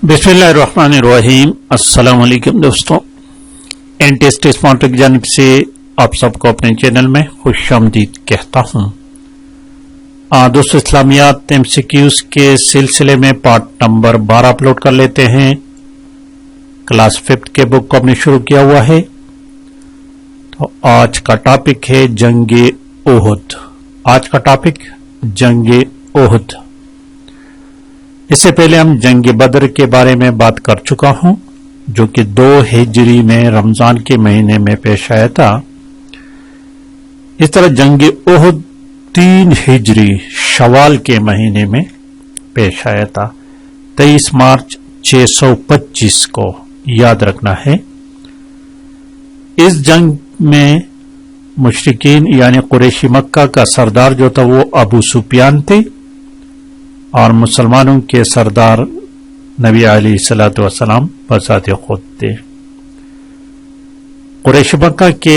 बिस्मिल्लाहिर्रहमानिर्रहीम। अस्सलाम वालेकुम दोस्तों, एनटीएस स्मार्ट की जानिब से आप सबको अपने चैनल में खुशामदीद कहता हूँ। दोस्तों, इस्लामियात एमसीक्यूज के सिलसिले में पार्ट नंबर 12 अपलोड कर लेते हैं। क्लास 5 के बुक को हमने शुरू किया हुआ है। तो आज का टॉपिक है जंगे ओहद। आज का टॉपिक जंगे ओहद। इससे पहले हम जंग बदर के बारे में बात कर चुका हूं, जो कि 2 हिजरी में रमजान के महीने में पेश आया था। इस तरह जंग ओहद 3 हिजरी शवाल के महीने में पेश आया था, 23 मार्च 625 को याद रखना है। इस जंग में मुशरिकीन यानी कुरैशी मक्का का सरदार जो था वो अबू सुफियान थे और मुसलमानों के सरदार नबी अलैहिस्सलातु वस्सलाम बज़ाते खुद थे। कुरैश मक्का के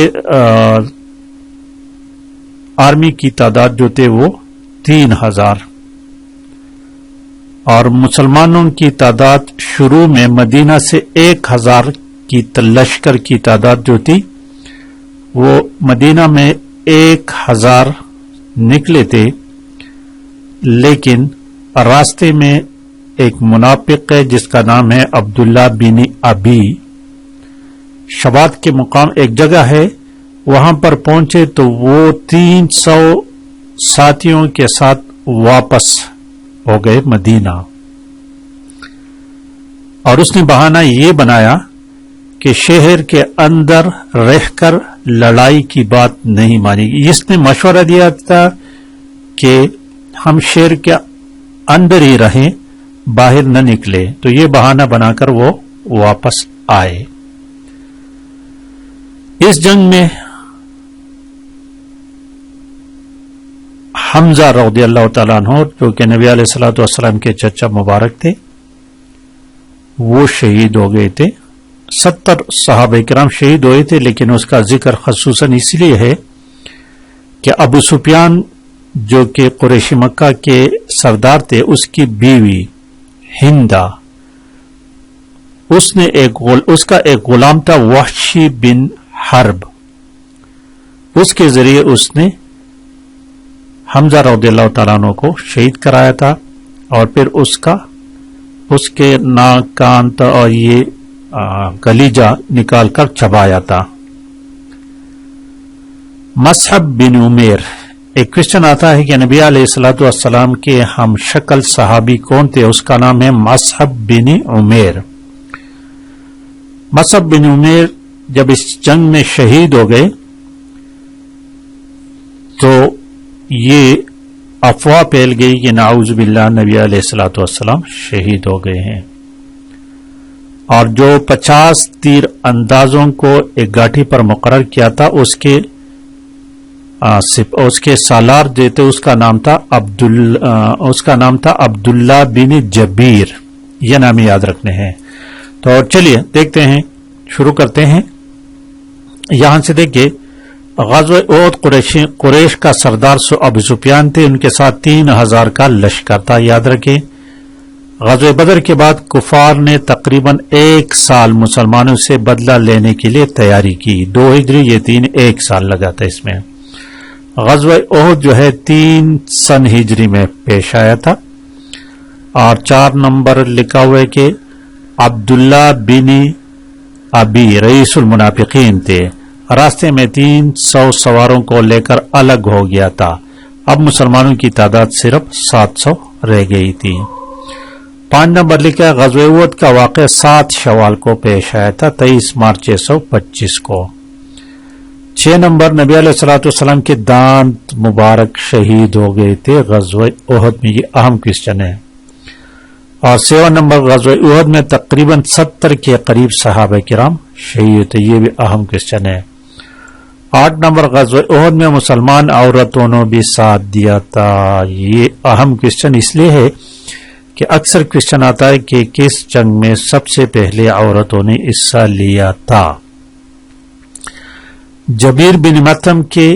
आर्मी की तादाद जो थे वो 3000 और मुसलमानों की तादाद शुरू में मदीना से 1000 की लश्कर की तादाद जो थी वो मदीना में 1000 निकले थे, लेकिन रास्ते में एक मुनाफिक है जिसका नाम है अब्दुल्ला बिन अबी। शबात के मुकाम एक जगह है, वहां पर पहुंचे तो वो 300 साथियों के साथ वापस हो गए मदीना। और उसने बहाना ये बनाया कि शहर के अंदर रहकर लड़ाई की बात नहीं मानेगी। इसने मशवरा दिया था कि हम शहर के अंदर ही रहें, बाहर न निकले। तो ये बहाना बनाकर वो वापस आए। इस जंग में हमजा रज़ियल्लाहु ताला अन्हु, जो कि नबी अलैहिस्सलातु वस्सलाम के चचा मुबारक थे, वो शहीद हो गए थे। 70 सहाबा किराम शहीद हुए थे, लेकिन उसका जिक्र खसूसन इसलिए है कि अबू सुफियान जो कि कुरैशी मक्का के सरदार थे, उसकी बीवी हिंदा, उसका एक गुलाम था वहशी बिन हर्ब। उसके जरिए उसने हमजा रज़ियल्लाहु ताला अन्हु को शहीद कराया था और फिर उसके नाक, कान और ये कलीजा निकालकर चबाया था। मसहब बिन उमेर, एक क्वेश्चन आता है कि नबी अलैहिस्सलातु वस्सलाम के हम शक्ल सहाबी कौन थे? उसका नाम है मसहब बिन उमेर। मसहब बिन उमेर जब इस जंग में शहीद हो गए तो ये अफवाह फैल गई कि नाउज़ु बिल्लाह नबी अलैहिस्सलातु वस्सलाम शहीद हो गए हैं। और जो 50 तीर अंदाजों को एक गाठी पर मुकर्रर किया था, उसके सालार देते उसका नाम था अब्दुल्ला बिन जबीर। यह नाम याद रखने हैं। तो चलिए देखते हैं, शुरू करते हैं। यहां से देखिए, ग़ज़वा ओहद कुरैश का सरदार अबू सुफियान थे, उनके साथ 3000 का लश्कर था। याद रखें, ग़ज़वा बदर के बाद कुफार ने तकरीबन 1 साल मुसलमानों से बदला लेने के लिए तैयारी की। 2 हिजरी ये 1 साल लगा था इसमें। ग़ज़वा ओहद जो है 3 सन हिजरी में पेश आया था और 4 नंबर लिखा हुआ है कि अब्दुल्ला बिन अबी रईसुल मुनाफिकीन थे। रास्ते में 300 सवारों को लेकर अलग हो गया था। अब मुसलमानों की तादाद सिर्फ 700 रह गई थी। 5 नंबर लिखा है ग़ज़वा ओहद का वाक़या 7 शवाल को पेश आया था, 23 मार्च 625 को। 6 नंबर नबी अलैहिस्सलातु वस्सलाम के दांत मुबारक शहीद हो गए थे ग़ज़वा ओहद में। ये अहम क्वेश्चन है। और 7 नंबर ग़ज़वा ओहद में तकरीबन 70 के करीब सहाबा किराम शहीद थे। ये भी अहम क्वेश्चन है। 8 नंबर ग़ज़वा ओहद में मुसलमान औरतों ने भी साथ दिया था। ये अहम क्वेश्चन इसलिए है कि अक्सर क्वेश्चन आता है कि किस जंग में सबसे पहले औरतों ने हिस्सा लिया था। जबीर बिन मतम के